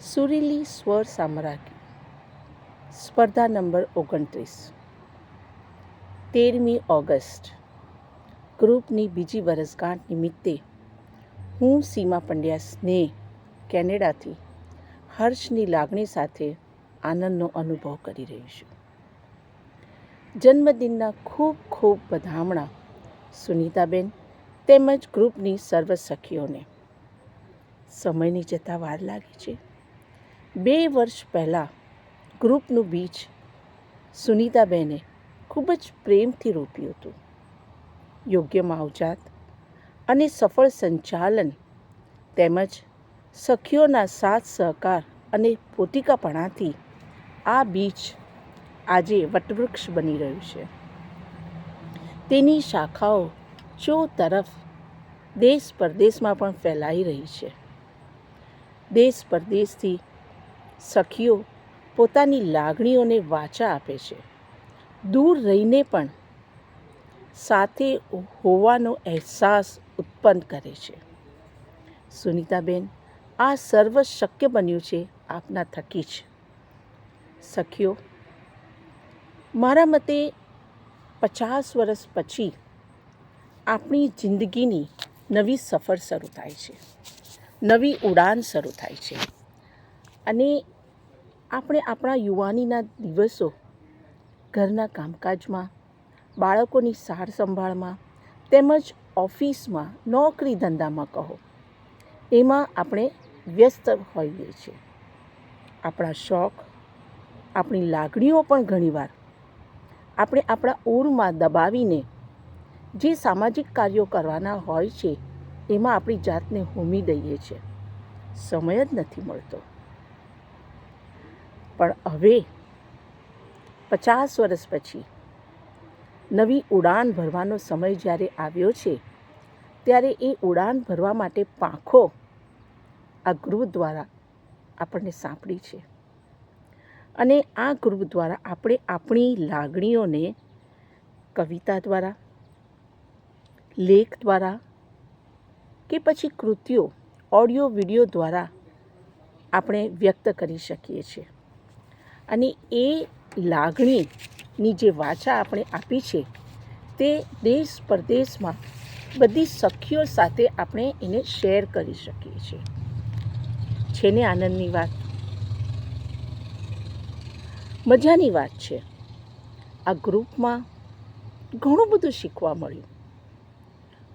સુરીલી સ્વર સામ્રાજ્ઞી સ્પર્ધા number 29 13મી August ગ્રુપની બીજી વર્ષગાંઠ નિમિત્તે હું સીમા પંડ્યા સ્નેહ કેનેડાથી હર્ષની લાગણી સાથે આનંદનો અનુભવ કરી રહી છું. જન્મદિનના ખૂબ ખૂબ વધામણા સુનીતાબેન તેમજ ગ્રુપની સર્વ સખીઓને. સમયની જતાં વાર લાગી છે. 2 વર્ષ પહેલાં ગ્રુપનું બીજ સુનીતાબેને ખૂબ જ પ્રેમથી રોપ્યું હતું. યોગ્ય માવજાત અને સફળ સંચાલન તેમજ સખીઓના સાથ સહકાર અને પોતિકાપણાથી આ બીજ આજે વટવૃક્ષ બની રહ્યું છે. તેની શાખાઓ ચોતરફ દેશ પરદેશમાં પણ ફેલાઈ રહી છે. દેશ પરદેશથી સખીઓ પોતાની લાગણીઓને વાચા આપે છે. દૂર રહીને પણ સાથે હોવાનો અહેસાસ ઉત્પન્ન કરે છે. સુનીતાબેન, આ સર્વ શક્ય બન્યું છે આપના થકી જ. સખીઓ, મારા મતે 50 વર્ષ પછી આપણી જિંદગીની નવી સફર શરૂ થાય છે, નવી ઉડાન શરૂ થાય છે અને આપણે આપણા યુવાનીના દિવસો ઘરના કામકાજમાં, બાળકોની સાર સંભાળમાં તેમજ ઓફિસમાં, નોકરી ધંધામાં કહો, એમાં આપણે વ્યસ્ત હોઈએ છીએ. આપણા શોખ, આપણી લાગણીઓ પણ ઘણીવાર આપણે આપણા ઊરમાં દબાવીને જે સામાજિક કાર્યો કરવાના હોય છે એમાં આપણી જાતને હોમી દઈએ છીએ. સમય જ નથી મળતો. પણ હવે 50 વર્ષ પછી નવી ઉડાન ભરવાનો સમય જ્યારે આવ્યો છે ત્યારે એ ઉડાન ભરવા માટે પાંખો આ ગૃહ દ્વારા આપણને સાંપડી છે અને આ ગૃહ દ્વારા આપણે આપણી લાગણીઓને કવિતા દ્વારા, લેખ દ્વારા કે પછી કૃતિઓ, ઓડિયો વિડીયો દ્વારા આપણે વ્યક્ત કરી શકીએ છીએ અને એ લાગણીની જે વાચા આપણે આપી છે તે દેશ પરદેશમાં બધી સખીઓ સાથે આપણે એને શેર કરી શકીએ છીએ. છે ને આનંદની વાત? મજાની વાત છે. આ ગ્રુપમાં ઘણું બધું શીખવા મળ્યું,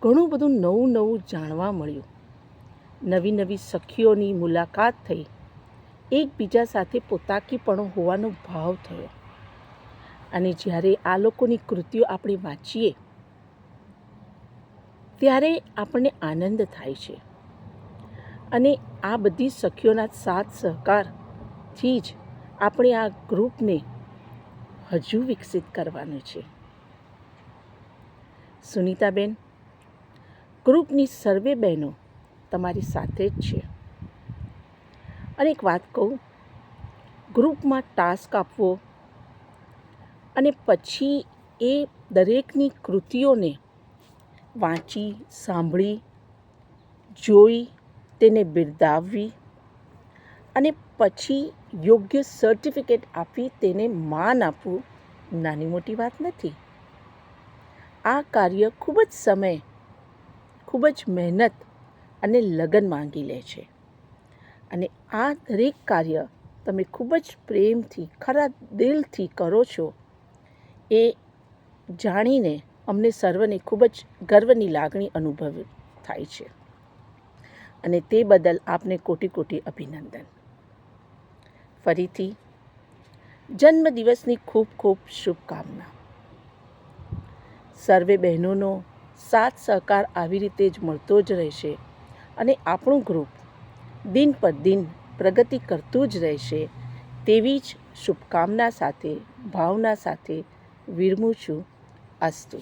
ઘણું બધું નવું નવું જાણવા મળ્યું. નવી નવી સખીઓની મુલાકાત થઈ, એકબીજા સાથે પોતાકીપણું હોવાનો ભાવ થયો અને જ્યારે આ લોકોની કૃતિઓ આપણે વાંચીએ ત્યારે આપણને આનંદ થાય છે અને આ બધી સખીઓના સાથ સહકારથી જ આપણે આ ગ્રુપને હજુ વિકસિત કરવાનું છે. સુનીતાબેન, ગ્રુપની સર્વે બહેનો તમારી સાથે જ છે. અને એક વાત કહું, ગ્રુપમાં ટાસ્ક આપવો અને પછી એ દરેકની કૃતિઓને વાંચી, સાંભળી, જોઈ, તેને બિરદાવવી અને પછી યોગ્ય સર્ટિફિકેટ આપી તેને માન આપવું નાની મોટી વાત નથી. આ કાર્ય ખૂબ જ સમય, ખૂબ જ મહેનત અને લગન માંગી લે છે અને આ દરેક કાર્ય તમે ખૂબ જ પ્રેમથી, ખરા દિલથી કરો છો એ જાણીને અમને સર્વને ખૂબ જ ગર્વની લાગણી અનુભવ થાય છે અને તે બદલ આપને કોટી કોટી અભિનંદન. ફરીથી જન્મદિવસની ખૂબ ખૂબ શુભકામના. સર્વે બહેનોનો સાથ સહકાર આવી રીતે જ મળતો જ રહેશે અને આપણું ગ્રુપ દિન પર દિન પ્રગતિ કરતું જ રહેશે તેવી જ શુભકામના સાથે, ભાવના સાથે વિરમું છું. અસ્તુ.